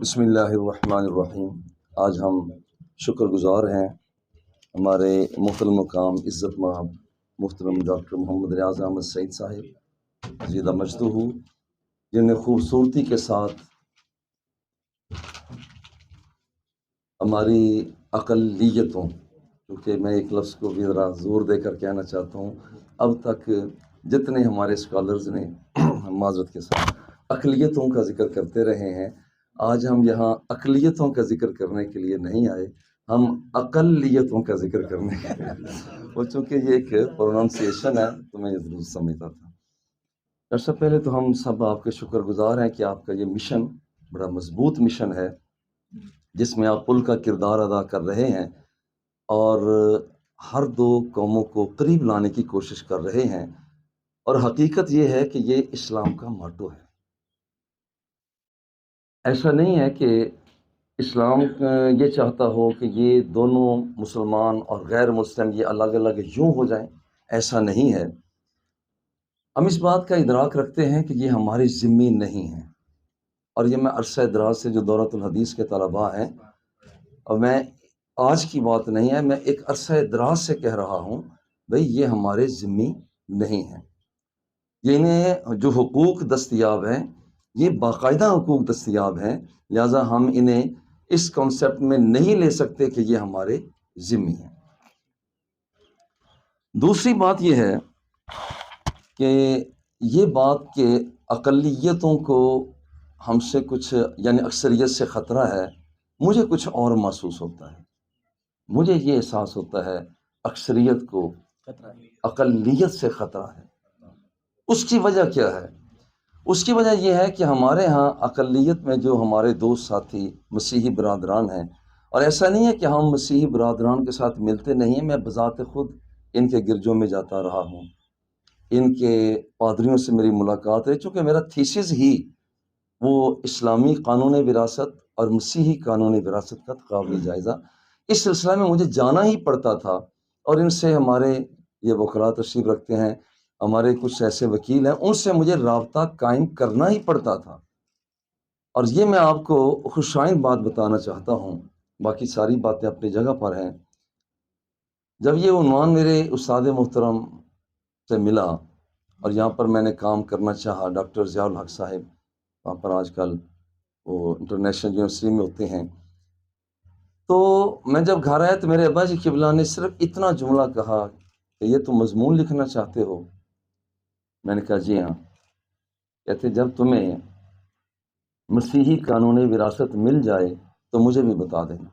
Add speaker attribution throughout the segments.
Speaker 1: بسم اللہ الرحمن الرحیم۔ آج ہم شکر گزار ہیں ہمارے محترم مقام عزت مآب محترم ڈاکٹر محمد ریاض احمد سعید صاحب زیدہ مجدہ، جن نے خوبصورتی کے ساتھ ہماری اقلیتوں، کیونکہ میں ایک لفظ کو بھی ذرا زور دے کر کہنا چاہتا ہوں، اب تک جتنے ہمارے اسکالرز نے معذرت کے ساتھ اقلیتوں کا ذکر کرتے رہے ہیں، آج ہم یہاں اقلیتوں کا ذکر کرنے کے لیے نہیں آئے، ہم اقلیتوں کا ذکر کرنے کے لیے، وہ چونکہ یہ ایک پروننسیشن ہے تو میں یہ ضرور سمجھتا تھا۔ ڈاکٹر صاحب، پہلے تو ہم سب آپ کے شکر گزار ہیں کہ آپ کا یہ مشن بڑا مضبوط مشن ہے، جس میں آپ پل کا کردار ادا کر رہے ہیں اور ہر دو قوموں کو قریب لانے کی کوشش کر رہے ہیں، اور حقیقت یہ ہے کہ یہ اسلام کا ماٹو ہے۔ ایسا نہیں ہے کہ اسلام یہ چاہتا ہو کہ یہ دونوں مسلمان اور غیر مسلم یہ الگ الگ یوں ہو جائیں، ایسا نہیں ہے۔ ہم اس بات کا ادراک رکھتے ہیں کہ یہ ہماری ذمہ نہیں ہے، اور یہ میں عرصہ دراز سے جو دورۃ الحدیث کے طلباء ہیں، اور میں آج کی بات نہیں ہے، میں ایک عرصہ دراز سے کہہ رہا ہوں، بھئی یہ ہمارے ذمہ نہیں ہے۔ یہ انہیں جو حقوق دستیاب ہیں یہ باقاعدہ حقوق دستیاب ہیں، لہٰذا ہم انہیں اس کانسیپٹ میں نہیں لے سکتے کہ یہ ہمارے ذمہ ہیں۔ دوسری بات یہ ہے کہ یہ بات کہ اقلیتوں کو ہم سے کچھ یعنی اکثریت سے خطرہ ہے، مجھے کچھ اور محسوس ہوتا ہے۔ مجھے یہ احساس ہوتا ہے اکثریت کو اقلیت سے خطرہ ہے۔ اس کی وجہ کیا ہے؟ اس کی وجہ یہ ہے کہ ہمارے ہاں اقلیت میں جو ہمارے دوست ساتھی مسیحی برادران ہیں، اور ایسا نہیں ہے کہ ہم مسیحی برادران کے ساتھ ملتے نہیں ہیں، میں بذات خود ان کے گرجوں میں جاتا رہا ہوں، ان کے پادریوں سے میری ملاقات ہے، چونکہ میرا تھیسس ہی وہ اسلامی قانون وراثت اور مسیحی قانون وراثت کا قابل جائزہ، اس سلسلہ میں مجھے جانا ہی پڑتا تھا، اور ان سے ہمارے یہ وکلاء تشریف رکھتے ہیں، ہمارے کچھ ایسے وکیل ہیں، ان سے مجھے رابطہ قائم کرنا ہی پڑتا تھا۔ اور یہ میں آپ کو خوشائن بات بتانا چاہتا ہوں، باقی ساری باتیں اپنی جگہ پر ہیں۔ جب یہ عنوان میرے استاد محترم سے ملا اور یہاں پر میں نے کام کرنا چاہا، ڈاکٹر ضیاء الحق صاحب وہاں پر آج کل وہ انٹرنیشنل یونیورسٹی میں ہوتے ہیں، تو میں جب گھر آیا تو میرے ابا جی قبلہ نے صرف اتنا جملہ کہا کہ یہ تو مضمون لکھنا چاہتے ہو؟ میں نے کہا جی ہاں۔ کہتے جب تمہیں مسیحی قانون وراثت مل جائے تو مجھے بھی بتا دینا۔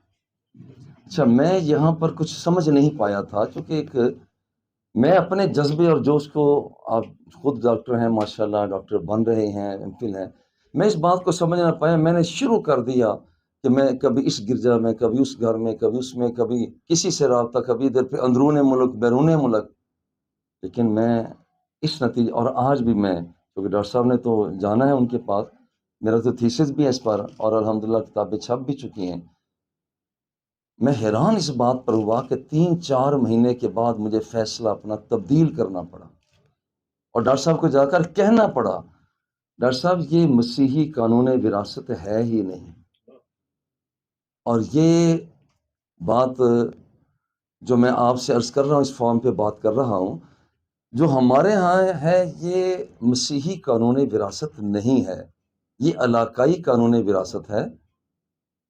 Speaker 1: اچھا، میں یہاں پر کچھ سمجھ نہیں پایا تھا، چونکہ میں اپنے جذبے اور جوش کو، آپ خود ڈاکٹر ہیں ماشاءاللہ، ڈاکٹر بن رہے ہیں، ایم فل ہیں، میں اس بات کو سمجھ نہ پایا۔ میں نے شروع کر دیا کہ میں کبھی اس گرجا میں، کبھی اس گھر میں، کبھی اس میں، کبھی کسی سے رابطہ، کبھی ادھر پہ اندرون ملک بیرون ملک، لیکن میں اس نتیجے، اور آج بھی میں، کیونکہ ڈاکٹر صاحب نے تو جانا ہے ان کے پاس، میرا تو تھیسس بھی ہے اس پر، اور الحمدللہ کتابیں چھپ بھی چکی ہیں، میں حیران اس بات پر ہوا کہ 3-4 مہینے کے بعد مجھے فیصلہ اپنا تبدیل کرنا پڑا اور ڈاکٹر صاحب کو جا کر کہنا پڑا، ڈاکٹر صاحب یہ مسیحی قانون وراثت ہے ہی نہیں، اور یہ بات جو میں آپ سے عرض کر رہا ہوں، اس فارم پہ بات کر رہا ہوں، جو ہمارے ہاں ہے یہ مسیحی قانون وراثت نہیں ہے، یہ علاقائی قانون وراثت ہے۔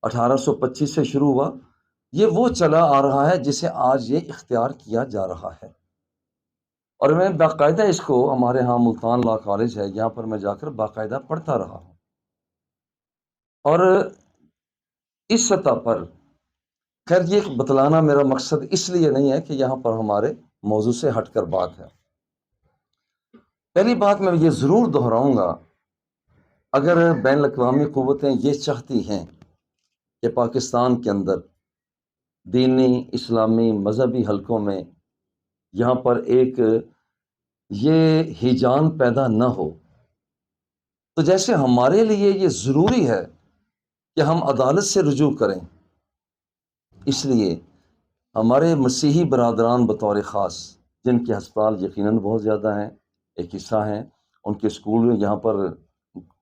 Speaker 1: 1825 سے شروع ہوا، یہ وہ چلا آ رہا ہے جسے آج یہ اختیار کیا جا رہا ہے، اور میں باقاعدہ اس کو، ہمارے ہاں ملتان لا کالج ہے، یہاں پر میں جا کر باقاعدہ پڑھتا رہا ہوں، اور اس سطح پر، خیر یہ بتلانا میرا مقصد اس لیے نہیں ہے کہ یہاں پر ہمارے موضوع سے ہٹ کر بات ہے۔ پہلی بات میں یہ ضرور دہراؤں گا، اگر بین الاقوامی قوتیں یہ چاہتی ہیں کہ پاکستان کے اندر دینی اسلامی مذہبی حلقوں میں یہاں پر ایک یہ ہیجان پیدا نہ ہو، تو جیسے ہمارے لیے یہ ضروری ہے کہ ہم عدالت سے رجوع کریں، اس لیے ہمارے مسیحی برادران بطور خاص، جن کے ہسپتال یقیناً بہت زیادہ ہیں، ایک حصہ ہیں، ان کے اسکول یہاں پر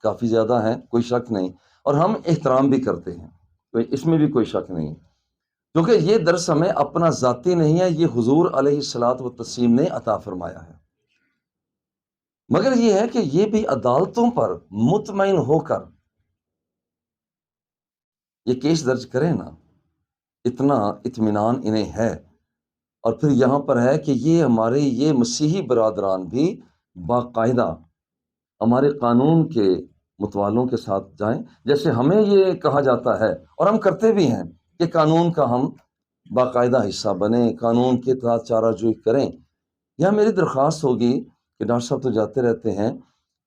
Speaker 1: کافی زیادہ ہیں، کوئی شک نہیں، اور ہم احترام بھی کرتے ہیں، تو اس میں بھی کوئی شک نہیں، کیونکہ یہ درس ہمیں اپنا ذاتی نہیں ہے، یہ حضور علیہ الصلاۃ والتسلیم نے عطا فرمایا ہے۔ مگر یہ ہے کہ یہ بھی عدالتوں پر مطمئن ہو کر یہ کیس درج کریں نا، اتنا اطمینان انہیں ہے۔ اور پھر یہاں پر ہے کہ یہ ہمارے یہ مسیحی برادران بھی باقاعدہ ہمارے قانون کے متوالوں کے ساتھ جائیں، جیسے ہمیں یہ کہا جاتا ہے اور ہم کرتے بھی ہیں کہ قانون کا ہم باقاعدہ حصہ بنیں، قانون کے تحت چارہ جوئی کریں۔ یہاں میری درخواست ہوگی کہ ڈاکٹر صاحب تو جاتے رہتے ہیں،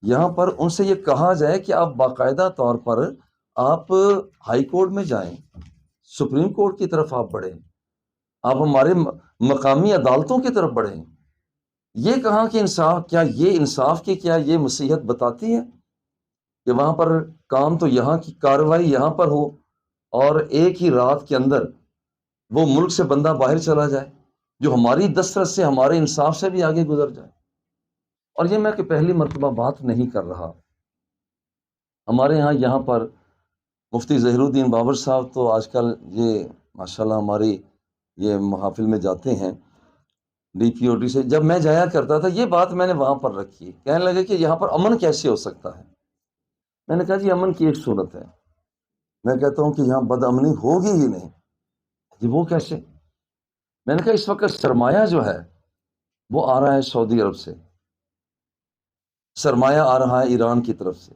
Speaker 1: یہاں پر ان سے یہ کہا جائے کہ آپ باقاعدہ طور پر آپ ہائی کورٹ میں جائیں، سپریم کورٹ کی طرف آپ بڑھیں، آپ ہمارے مقامی عدالتوں کی طرف بڑھیں۔ یہ کہاں کہ انصاف، کیا یہ انصاف کی، کیا یہ مسیحیت بتاتی ہے کہ وہاں پر کام تو یہاں کی کارروائی یہاں پر ہو اور ایک ہی رات کے اندر وہ ملک سے بندہ باہر چلا جائے جو ہماری دسترس سے، ہمارے انصاف سے بھی آگے گزر جائے؟ اور یہ میں کہ پہلی مرتبہ بات نہیں کر رہا، ہمارے یہاں پر مفتی ظہیر الدین بابر صاحب تو آج کل یہ ماشاءاللہ ہماری یہ محافل میں جاتے ہیں ڈی پی او ٹی سے، جب میں جایا کرتا تھا یہ بات میں نے وہاں پر رکھی، کہنے لگے کہ یہاں پر امن کیسے ہو سکتا ہے؟ میں نے کہا جی امن کی ایک صورت ہے، میں کہتا ہوں کہ یہاں بد امنی ہوگی ہی نہیں، جی وہ کیسے؟ میں نے کہا اس وقت سرمایہ جو ہے وہ آ رہا ہے سعودی عرب سے، سرمایہ آ رہا ہے ایران کی طرف سے،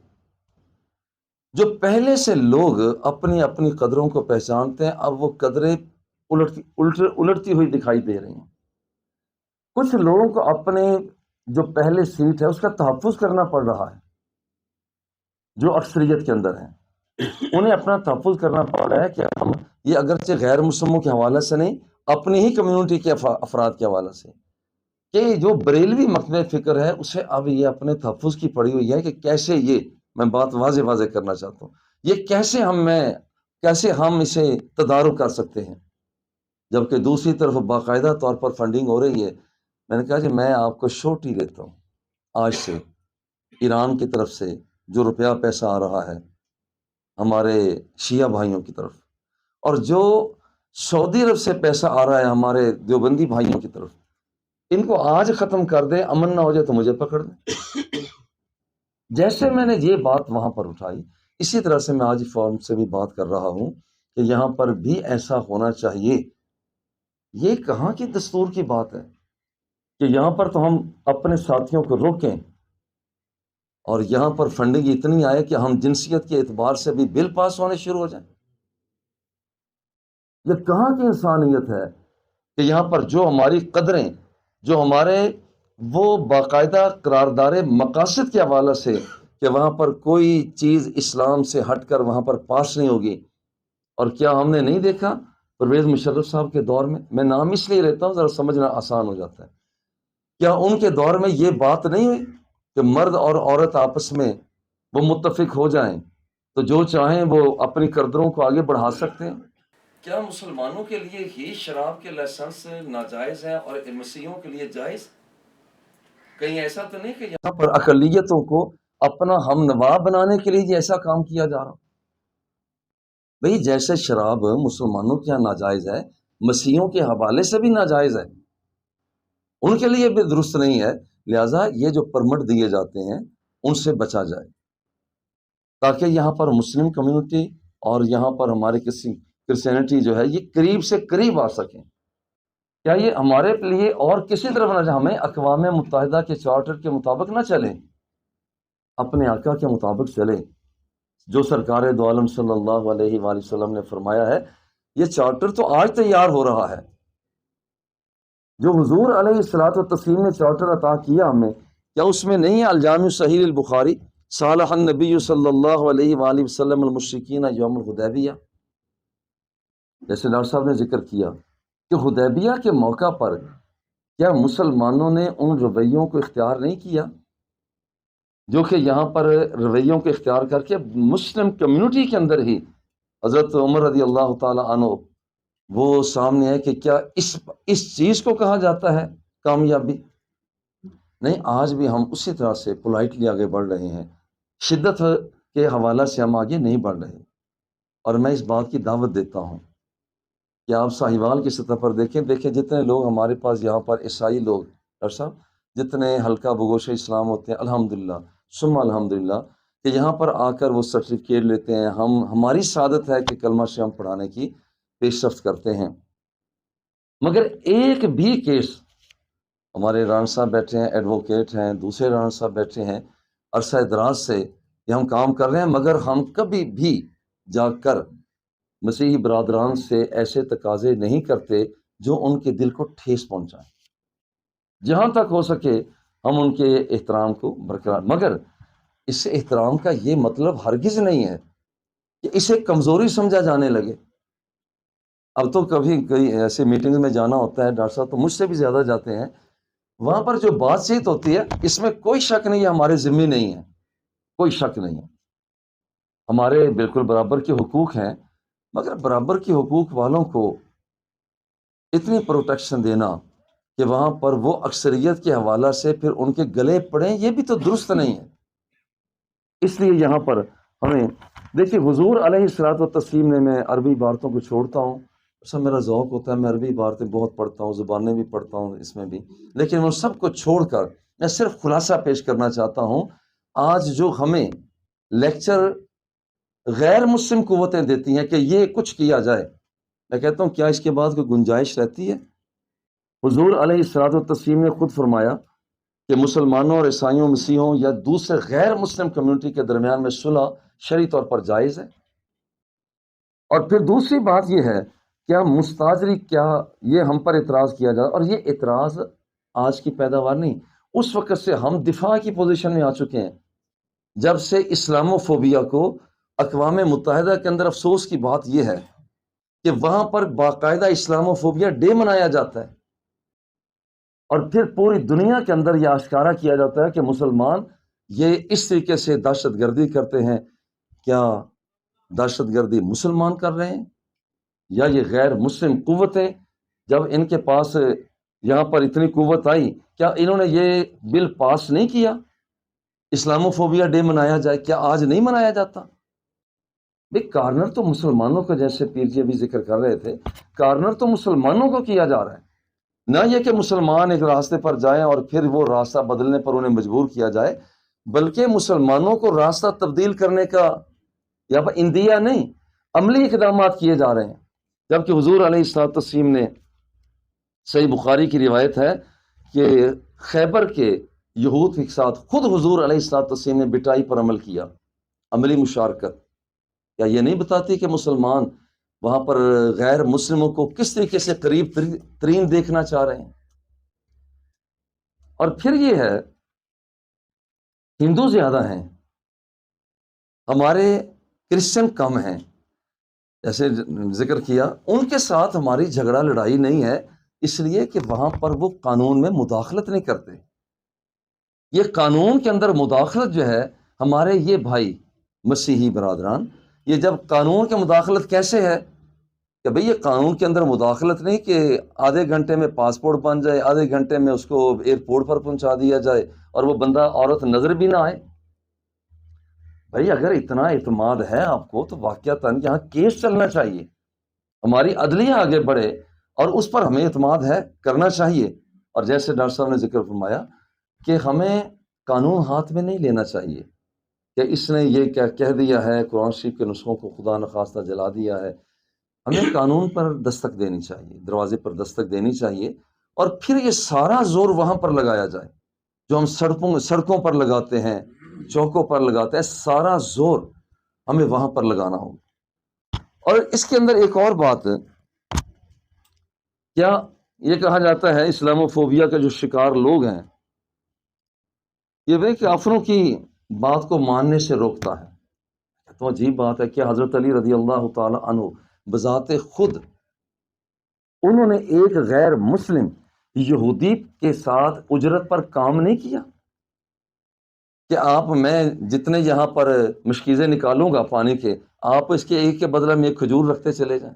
Speaker 1: جو پہلے سے لوگ اپنی اپنی قدروں کو پہچانتے ہیں، اب وہ قدریں الٹتی ہوئی دکھائی دے رہی ہیں۔ کچھ لوگوں کو اپنے جو پہلے سیٹ ہے اس کا تحفظ کرنا پڑ رہا ہے، جو اکثریت کے اندر ہیں انہیں اپنا تحفظ کرنا پڑ رہا ہے کہ ہم یہ اگرچہ غیر مسلموں کے حوالے سے نہیں، اپنی ہی کمیونٹی کے افراد کے حوالے سے، کہ جو بریلوی مکتب فکر ہے اسے اب یہ اپنے تحفظ کی پڑی ہوئی ہے کہ کیسے یہ، میں بات واضح کرنا چاہتا ہوں، یہ کیسے ہم اسے تدارک کر سکتے ہیں، جبکہ دوسری طرف باقاعدہ طور پر فنڈنگ ہو رہی ہے۔ میں نے کہا کہ میں آپ کو شورٹی دیتا ہوں آج سے، ایران کی طرف سے جو روپیہ پیسہ آ رہا ہے ہمارے شیعہ بھائیوں کی طرف، اور جو سعودی عرب سے پیسہ آ رہا ہے ہمارے دیوبندی بھائیوں کی طرف، ان کو آج ختم کر دیں، امن نہ ہو جائے تو مجھے پکڑ دیں۔ جیسے میں نے یہ بات وہاں پر اٹھائی، اسی طرح سے میں آج فورم سے بھی بات کر رہا ہوں کہ یہاں پر بھی ایسا ہونا چاہیے۔ یہ کہاں کی دستور کی بات ہے کہ یہاں پر تو ہم اپنے ساتھیوں کو روکیں اور یہاں پر فنڈنگ اتنی آئے کہ ہم جنسیت کے اعتبار سے بھی بل پاس ہونے شروع ہو جائیں؟ یہ کہاں کی انسانیت ہے کہ یہاں پر جو ہماری قدریں، جو ہمارے وہ باقاعدہ قرارداد مقاصد کے حوالے سے کہ وہاں پر کوئی چیز اسلام سے ہٹ کر وہاں پر پاس نہیں ہوگی، اور کیا ہم نے نہیں دیکھا پرویز مشرف صاحب کے دور میں نام اس لیے لیتا ہوں ذرا سمجھنا آسان ہو جاتا ہے، کیا ان کے دور میں یہ بات نہیں ہوئی کہ مرد اور عورت آپس میں وہ متفق ہو جائیں تو جو چاہیں وہ اپنی قدروں کو آگے بڑھا سکتے ہیں؟ کیا مسلمانوں کے لیے ہی شراب کے لائسنس ناجائز ہیں اور مسیحیوں کے لیے جائز؟ کہیں ایسا تو نہیں کہ یہاں پر اقلیتوں کو اپنا ہم نوا بنانے کے لیے یہ ایسا کام کیا جا رہا؟ بھئی جیسے شراب مسلمانوں کے یہاں ناجائز ہے، مسیحیوں کے حوالے سے بھی ناجائز ہے، ان کے لیے بھی درست نہیں ہے، لہٰذا یہ جو پرمٹ دیے جاتے ہیں ان سے بچا جائے تاکہ یہاں پر مسلم کمیونٹی اور یہاں پر ہمارے کرسچینٹی جو ہے یہ قریب سے قریب آ سکیں۔ کیا یہ ہمارے لیے اور کسی طرف نہ جائے؟ ہمیں اقوام متحدہ کے چارٹر کے مطابق نہ چلیں، اپنے آقا کے مطابق چلیں، جو سرکار دو عالم صلی اللہ علیہ وآلہ وسلم نے فرمایا ہے۔ یہ چارٹر تو آج تیار ہو رہا ہے، جو حضور علیہ الصلوۃ والتسلیم نے چارٹر عطا کیا ہمیں، کیا اس میں نہیں ہے الجامع صحیح البخاری صالح النبی صلی اللہ علیہ وآلہ وسلم المشرکین یوم الحدیبیہ؟ جیسے ڈاکٹر صاحب نے ذکر کیا کہ حدیبیہ کے موقع پر کیا مسلمانوں نے ان رویوں کو اختیار نہیں کیا جو کہ یہاں پر رویوں کو اختیار کر کے مسلم کمیونٹی کے اندر ہی حضرت عمر رضی اللہ تعالی عنہ وہ سامنے ہے کہ کیا اس چیز کو کہا جاتا ہے کامیابی؟ نہیں، آج بھی ہم اسی طرح سے پولائٹلی آگے بڑھ رہے ہیں، شدت کے حوالہ سے ہم آگے نہیں بڑھ رہے، اور میں اس بات کی دعوت دیتا ہوں کہ آپ ساہیوال کی سطح پر دیکھیں جتنے لوگ ہمارے پاس یہاں پر عیسائی لوگ، ڈاکٹر صاحب، جتنے حلقہ بگوش اسلام ہوتے ہیں، الحمدللہ ثم الحمدللہ، کہ یہاں پر آ کر وہ سرٹیفکیٹ لیتے ہیں، ہماری سعادت ہے کہ کلمہ شام پڑھانے کی پیش رفت کرتے ہیں، مگر ایک بھی کیس، ہمارے رانا صاحب بیٹھے ہیں، ایڈوکیٹ ہیں، دوسرے رانا صاحب بیٹھے ہیں، عرصہ دراز سے یہ ہم کام کر رہے ہیں، مگر ہم کبھی بھی جا کر مسیحی برادران سے ایسے تقاضے نہیں کرتے جو ان کے دل کو ٹھیس پہنچائیں۔ جہاں تک ہو سکے ہم ان کے احترام کو برقرار، مگر اس احترام کا یہ مطلب ہرگز نہیں ہے کہ اسے کمزوری سمجھا جانے لگے۔ اب تو کبھی کئی ایسے میٹنگ میں جانا ہوتا ہے ڈاکٹر صاحب، تو مجھ سے بھی زیادہ جاتے ہیں، وہاں پر جو بات چیت ہوتی ہے اس میں کوئی شک نہیں ہے ہمارے ذمہ نہیں ہے، کوئی شک نہیں ہے، ہمارے بالکل برابر کے حقوق ہیں، مگر برابر کے حقوق والوں کو اتنی پروٹیکشن دینا کہ وہاں پر وہ اکثریت کے حوالہ سے پھر ان کے گلے پڑیں، یہ بھی تو درست نہیں ہے۔ اس لیے یہاں پر ہمیں دیکھیے، حضور علیہ الصلوۃ والتسلیم نے، میں عربی عبارتوں کو چھوڑتا ہوں، سب میرا ذوق ہوتا ہے، میں عربی عبارتیں بہت پڑھتا ہوں، زبانیں بھی پڑھتا ہوں اس میں بھی، لیکن وہ سب کو چھوڑ کر میں صرف خلاصہ پیش کرنا چاہتا ہوں۔ آج جو ہمیں لیکچر غیر مسلم قوتیں دیتی ہیں کہ یہ کچھ کیا جائے، میں کہتا ہوں کیا اس کے بعد کوئی گنجائش رہتی ہے؟ حضور علیہ الصلوۃ والتسلیم نے خود فرمایا کہ مسلمانوں اور عیسائیوں، مسیحوں یا دوسرے غیر مسلم کمیونٹی کے درمیان میں صلح شرعی طور پر جائز ہے۔ اور پھر دوسری بات یہ ہے، کیا مستاجری، کیا یہ ہم پر اعتراض کیا جائے، اور یہ اعتراض آج کی پیداوار نہیں، اس وقت سے ہم دفاع کی پوزیشن میں آ چکے ہیں، جب سے اسلامو فوبیا کو اقوام متحدہ کے اندر افسوس کی بات یہ ہے کہ وہاں پر باقاعدہ اسلامو فوبیا ڈے منایا جاتا ہے، اور پھر پوری دنیا کے اندر یہ آشکارا کیا جاتا ہے کہ مسلمان یہ اس طریقے سے دہشت گردی کرتے ہیں۔ کیا دہشت گردی مسلمان کر رہے ہیں یا یہ غیر مسلم قوتیں؟ جب ان کے پاس یہاں پر اتنی قوت آئی، کیا انہوں نے یہ بل پاس نہیں کیا اسلامو فوبیا ڈے منایا جائے؟ کیا آج نہیں منایا جاتا؟ بھئی کارنر تو مسلمانوں کو، جیسے پیر جی ابھی ذکر کر رہے تھے، کارنر تو مسلمانوں کو کیا جا رہا ہے، نہ یہ کہ مسلمان ایک راستے پر جائیں اور پھر وہ راستہ بدلنے پر انہیں مجبور کیا جائے، بلکہ مسلمانوں کو راستہ تبدیل کرنے کا یہاں پر اندیہ نہیں، عملی اقدامات کیے جا رہے ہیں۔ جبکہ حضور علیہ الصلوۃ والتسلیم نے، صحیح بخاری کی روایت ہے کہ خیبر کے یہود کے ساتھ خود حضور علیہ الصلوۃ والتسلیم نے بٹائی پر عمل کیا، عملی مشارکت۔ کیا یہ نہیں بتاتی کہ مسلمان وہاں پر غیر مسلموں کو کس طریقے سے قریب ترین دیکھنا چاہ رہے ہیں؟ اور پھر یہ ہے، ہندو زیادہ ہیں، ہمارے کرسچن کم ہیں، جیسے ذکر کیا، ان کے ساتھ ہماری جھگڑا لڑائی نہیں ہے، اس لیے کہ وہاں پر وہ قانون میں مداخلت نہیں کرتے۔ یہ قانون کے اندر مداخلت جو ہے، ہمارے یہ بھائی مسیحی برادران، یہ جب قانون کی مداخلت کیسے ہے کہ بھئی یہ قانون کے اندر مداخلت نہیں کہ آدھے گھنٹے میں پاسپورٹ بن جائے، آدھے گھنٹے میں اس کو ایئرپورٹ پر پہنچا دیا جائے اور وہ بندہ عورت نظر بھی نہ آئے۔ بھئی اگر اتنا اعتماد ہے آپ کو تو واقعتاً یہاں کیس چلنا چاہیے، ہماری عدلیہ آگے بڑھے، اور اس پر ہمیں اعتماد ہے، کرنا چاہیے۔ اور جیسے ڈاکٹر صاحب نے ذکر فرمایا کہ ہمیں قانون ہاتھ میں نہیں لینا چاہیے کہ اس نے یہ کیا کہہ دیا ہے، قرآن شریف کے نسخوں کو خدا نخواستہ جلا دیا ہے۔ ہمیں قانون پر دستک دینی چاہیے، دروازے پر دستک دینی چاہیے، اور پھر یہ سارا زور وہاں پر لگایا جائے جو ہم سڑکوں پر لگاتے ہیں، چوکوں پر لگاتے ہیں، سارا زور ہمیں وہاں پر لگانا ہوگا۔ اور اس کے اندر ایک اور بات، کیا یہ کہا جاتا ہے اسلامو فوبیا کا جو شکار لوگ ہیں، یہ وہ کہ کافروں کی بات کو ماننے سے روکتا ہے۔ تو عجیب بات ہے کہ حضرت علی رضی اللہ تعالی عنہ بذات خود انہوں نے ایک غیر مسلم یہودی کے ساتھ اجرت پر کام نہیں کیا کہ آپ، میں جتنے یہاں پر مشکیزیں نکالوں گا پانی کے، آپ اس کے ایک کے بدلے میں ایک کھجور رکھتے چلے جائیں۔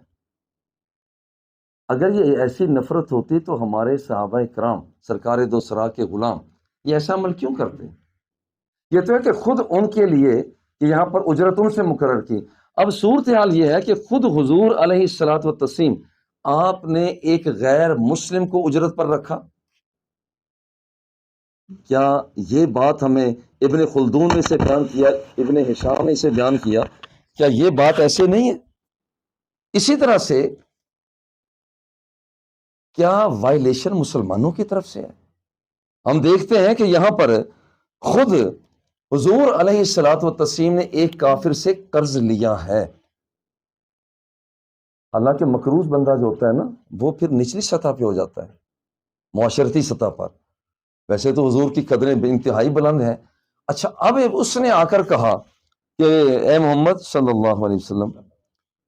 Speaker 1: اگر یہ ایسی نفرت ہوتی تو ہمارے صحابہ کرام سرکار دو سرا کے غلام یہ ایسا عمل کیوں کرتے؟ یہ تو ہے کہ خود ان کے لیے کہ یہاں پر اجرت ان سے مقرر کی۔ اب صورتحال یہ ہے کہ خود حضور علیہ الصلوۃ والتسلیم آپ نے ایک غیر مسلم کو اجرت پر رکھا۔ کیا یہ بات ہمیں ابن خلدون نے اسے بیان کیا، ابن ہشام نے اسے بیان کیا، کیا یہ بات ایسے نہیں ہے؟ اسی طرح سے کیا وائلیشن مسلمانوں کی طرف سے ہے؟ ہم دیکھتے ہیں کہ یہاں پر خود حضور علیہ الصلوۃ والتسلیم نے ایک کافر سے قرض لیا ہے۔ حالانکہ مقروض بندہ جو ہوتا ہے نا، وہ پھر نچلی سطح پہ ہو جاتا ہے، معاشرتی سطح پر۔ ویسے تو حضور کی قدریں بے انتہائی بلند ہیں۔ اچھا، اب اس نے آ کر کہا کہ اے محمد صلی اللہ علیہ وسلم،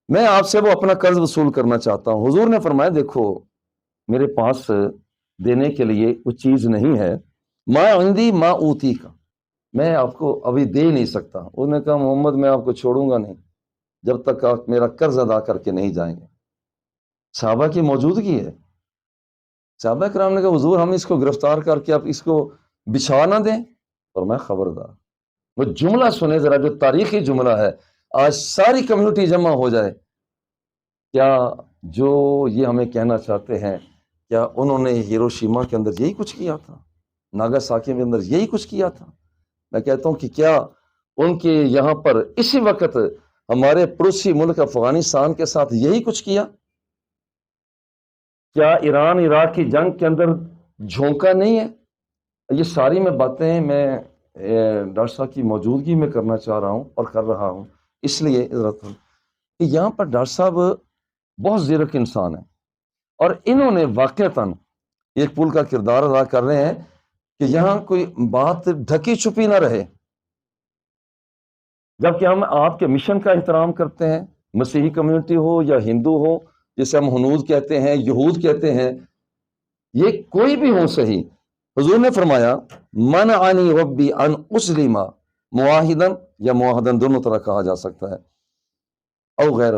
Speaker 1: میں آپ سے وہ اپنا قرض وصول کرنا چاہتا ہوں۔ حضور نے فرمایا دیکھو میرے پاس دینے کے لیے کچھ چیز نہیں ہے، ما عندی ما اوتی کا، میں آپ کو ابھی دے نہیں سکتا۔ انہوں نے کہا محمد میں آپ کو چھوڑوں گا نہیں جب تک آپ میرا قرض ادا کر کے نہیں جائیں گے۔ صحابہ کی موجودگی ہے، صحابہ کرام نے کہا حضور ہم اس کو گرفتار کر کے آپ اس کو بچھا نہ دیں، اور میں خبردار۔ وہ جملہ سنے ذرا، جو تاریخی جملہ ہے، آج ساری کمیونٹی جمع ہو جائے، کیا جو یہ ہمیں کہنا چاہتے ہیں، کیا انہوں نے ہیروشیما کے اندر یہی کچھ کیا تھا، ناگاساکی کے اندر یہی کچھ کیا تھا؟ میں کہتا ہوں کہ کیا ان کے یہاں پر اسی وقت ہمارے پڑوسی ملک افغانستان کے ساتھ یہی کچھ کیا؟ کیا ایران عراق کی جنگ کے اندر جھونکا نہیں ہے؟ یہ ساری میں باتیں میں ڈاکٹر صاحب کی موجودگی میں کرنا چاہ رہا ہوں اور کر رہا ہوں، اس لیے کہ یہاں پر ڈاکٹر صاحب بہت زیرک انسان ہیں، اور انہوں نے واقعتاً ایک پل کا کردار ادا کر رہے ہیں کہ یہاں کوئی بات ڈھکی چھپی نہ رہے، جبکہ ہم آپ کے مشن کا احترام کرتے ہیں، مسیحی کمیونٹی ہو یا ہندو ہو، جسے ہم ہنود کہتے ہیں، یہود کہتے ہیں، یہ کوئی بھی ہو صحیح۔ حضور نے فرمایا منعنی ربی ان اسلم معاہدن، یا معاہدن دونوں طرح کہا جا سکتا ہے، او غیر،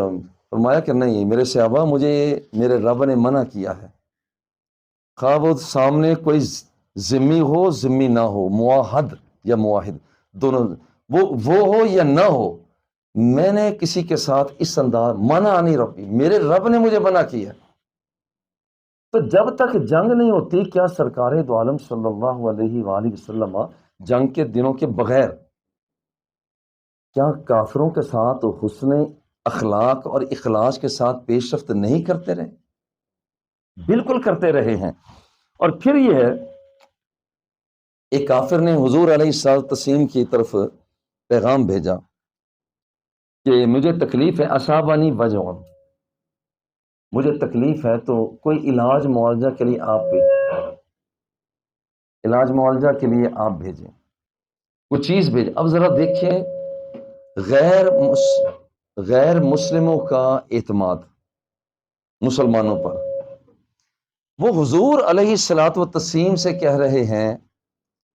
Speaker 1: فرمایا کہ نہیں میرے صحابہ، مجھے میرے رب نے منع کیا ہے، خواہ وہ سامنے کوئی ذمی ہو ذمی نہ ہو، معاہد یا معاہد دونوں، وہ ہو یا نہ ہو، میں نے کسی کے ساتھ اس انداز، منعنی ربی، میرے رب نے مجھے منع کیا۔ تو جب تک جنگ نہیں ہوتی، کیا سرکار دو عالم صلی اللہ علیہ وآلہ وسلم جنگ کے دنوں کے بغیر کیا کافروں کے ساتھ حسن اخلاق اور اخلاص کے ساتھ پیش رفت نہیں کرتے رہے؟ بالکل کرتے رہے ہیں۔ اور پھر یہ ہے، ایک کافر نے حضور علیہ الصلوۃ والتسلیم کی طرف پیغام بھیجا کہ مجھے تکلیف ہے، اصابنی وجع، مجھے تکلیف ہے، تو کوئی علاج معالجہ کے لیے آپ بھیجیں، علاج معالجہ کے لیے آپ بھیجیں، کوئی چیز بھیجیں۔ اب ذرا دیکھیں غیر مسلموں کا اعتماد مسلمانوں پر۔ وہ حضور علیہ الصلوۃ والتسلیم سے کہہ رہے ہیں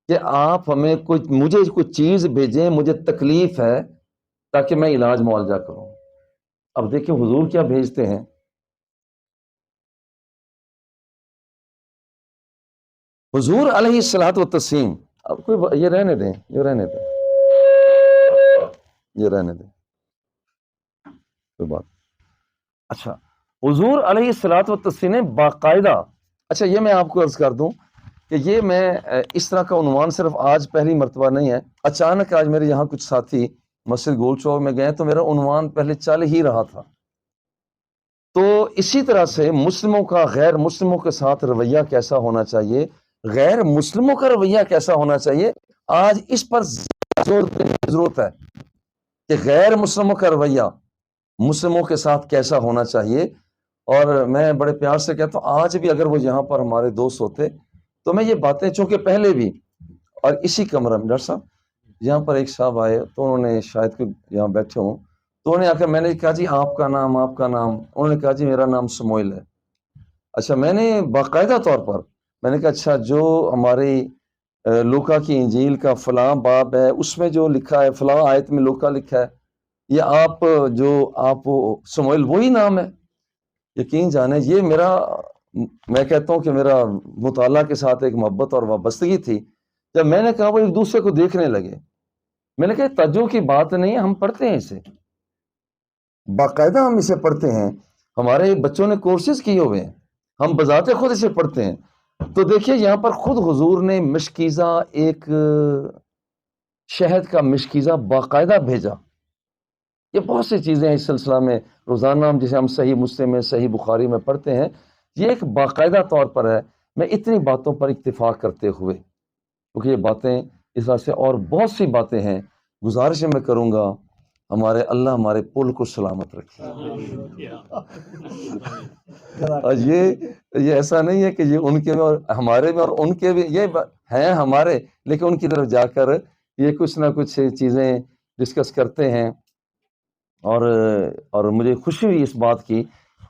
Speaker 1: کہ آپ ہمیں مجھے کوئی چیز بھیجیں، مجھے تکلیف ہے تاکہ میں علاج معالجہ کروں۔ اب دیکھیں حضور کیا بھیجتے ہیں، حضور علیہ الصلوۃ والتسلیم، اب کوئی یہ رہنے دیں، یہ رہنے دیں، یہ رہنے دیں، کوئی بات۔ اچھا، حضور علیہ الصلوۃ والتسلیم نے باقاعدہ، اچھا یہ میں آپ کو عرض کر دوں کہ یہ میں اس طرح کا عنوان صرف آج پہلی مرتبہ نہیں ہے، اچانک آج میرے یہاں کچھ ساتھی مسجد گول چوک میں گئے تو میرا عنوان پہلے چل ہی رہا تھا۔ تو اسی طرح سے مسلموں کا غیر مسلموں کے ساتھ رویہ کیسا ہونا چاہیے، غیر مسلموں کا رویہ کیسا ہونا چاہیے، آج اس پر زور دینے کی ضرورت ہے کہ غیر مسلموں کا رویہ مسلموں کے ساتھ کیسا ہونا چاہیے۔ اور میں بڑے پیار سے کہتا ہوں، آج بھی اگر وہ یہاں پر ہمارے دوست ہوتے تو میں یہ باتیں، چونکہ پہلے بھی، اور اسی کمرے میں ڈاکٹر صاحب یہاں پر ایک صاحب آئے تو انہوں نے شاید کہ یہاں بیٹھے ہوں، تو انہوں نے آ کر، میں نے کہا جی آپ کا نام، آپ کا نام، انہوں نے کہا جی میرا نام سموئل ہے۔ اچھا، میں نے باقاعدہ طور پر میں نے کہا اچھا جو ہماری لوکا کی انجیل کا فلاں باب ہے اس میں جو لکھا ہے، فلاں آیت میں لوکا لکھا ہے، یہ آپ سموئل وہی نام ہے؟ یقین جانے یہ میرا، میں کہتا ہوں کہ میرا مطالعہ کے ساتھ ایک محبت اور وابستگی تھی۔ جب میں نے کہا وہ ایک دوسرے کو دیکھنے لگے، میں نے کہا تجو کی بات نہیں ہے، ہم پڑھتے ہیں اسے، باقاعدہ ہم اسے پڑھتے ہیں، ہمارے بچوں نے کورسز کیے ہوئے ہیں، ہم بذات خود اسے پڑھتے ہیں۔ تو دیکھیے یہاں پر خود حضور نے مشکیزہ، ایک شہد کا مشکیزہ باقاعدہ بھیجا۔ یہ بہت سی چیزیں ہیں اس سلسلہ میں، روزانہ ہم جسے ہم صحیح مسلم میں، صحیح بخاری میں پڑھتے ہیں، یہ ایک باقاعدہ طور پر ہے۔ میں اتنی باتوں پر اکتفا کرتے ہوئے، کیونکہ یہ باتیں اس طرح سے اور بہت سی باتیں ہیں، گزارش میں کروں گا ہمارے اللہ ہمارے پل کو سلامت رکھے۔ اور یہ ایسا نہیں ہے کہ یہ ان کے میں اور ہمارے میں اور ان کے بھی، یہ ہیں ہمارے، لیکن ان کی طرف جا کر یہ کچھ نہ کچھ چیزیں ڈسکس کرتے ہیں، اور مجھے خوشی ہوئی اس بات کی۔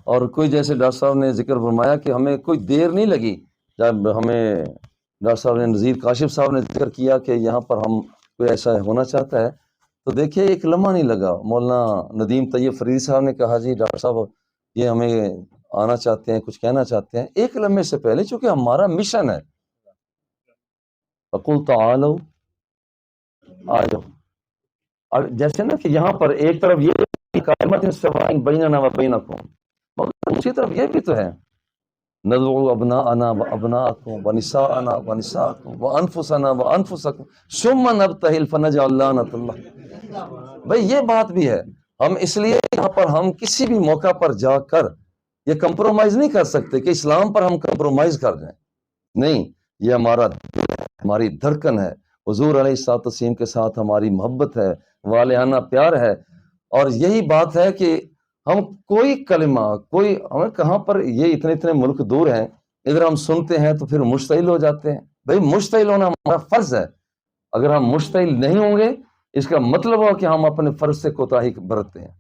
Speaker 1: اور کوئی جیسے ڈاکٹر صاحب نے ذکر فرمایا کہ ہمیں کوئی دیر نہیں لگی جب ہمیں ڈاکٹر صاحب نے، نذیر کاشف صاحب نے ذکر کیا کہ یہاں پر ہم کوئی ایسا ہونا چاہتا ہے، تو دیکھیے ایک لمحہ نہیں لگا۔ مولانا ندیم طیب فریدی صاحب نے کہا جی ڈاکٹر صاحب یہ ہمیں آنا چاہتے ہیں، کچھ کہنا چاہتے ہیں، ایک لمحے سے پہلے، چونکہ ہمارا مشن ہے، فَقُلْ تَعَالَوْا، آ جاؤ۔ اور جیسے نا کہ یہاں پر ایک طرف یہ قائمت سواء بیننا و بینکم، مگر دوسری طرف یہ بھی تو ہے، ندعو ابناءنا و ابناءکم و نساءنا و نساءکم و انفسنا و انفسکم ثم نبتہل فنجعل لعنۃ اللہ۔ بھئی یہ بات بھی ہے، ہم اس لیے یہاں پر ہم کسی بھی موقع پر جا کر یہ کمپرومائز نہیں کر سکتے کہ اسلام پر ہم کمپرومائز کر جائیں، نہیں، یہ ہمارا دل ہے، ہماری دھڑکن ہے، حضور علیہ الصلوۃ والتسلیم کے ساتھ ہماری محبت ہے، والہانہ پیار ہے، اور یہی بات ہے کہ ہم کوئی کلمہ، ہمیں کہاں پر، یہ اتنے ملک دور ہیں، ادھر ہم سنتے ہیں تو پھر مشتعل ہو جاتے ہیں۔ بھئی مشتعل ہونا ہمارا فرض ہے، اگر ہم مشتعل نہیں ہوں گے اس کا مطلب ہو کہ ہم اپنے فرض سے کوتاہی برتتے ہیں۔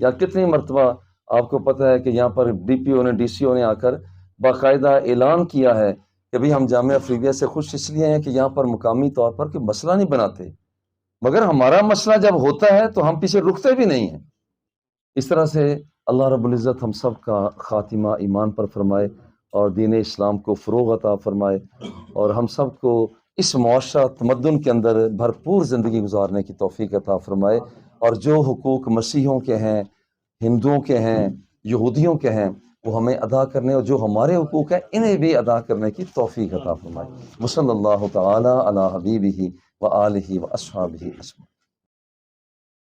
Speaker 1: یا کتنی مرتبہ آپ کو پتہ ہے کہ یہاں پر ڈی پی او نے، ڈی سی او نے آ کر باقاعدہ اعلان کیا ہے کہ بھئی ہم جامعہ افریدیہ سے خوش اس لیے ہیں کہ یہاں پر مقامی طور پر کوئی مسئلہ نہیں بناتے، مگر ہمارا مسئلہ جب ہوتا ہے تو ہم پیچھے رکتے بھی نہیں ہیں۔ اس طرح سے اللہ رب العزت ہم سب کا خاتمہ ایمان پر فرمائے اور دین اسلام کو فروغ عطا فرمائے، اور ہم سب کو اس معاشرہ تمدن کے اندر بھرپور زندگی گزارنے کی توفیق عطا فرمائے، اور جو حقوق مسیحیوں کے ہیں، ہندوؤں کے ہیں، یہودیوں کے ہیں، وہ ہمیں ادا کرنے، اور جو ہمارے حقوق ہیں انہیں بھی ادا کرنے کی توفیق عطا فرمائے۔ وصلی اللہ تعالی علی حبیبہ و آلہ و اصحابہ اجمعین۔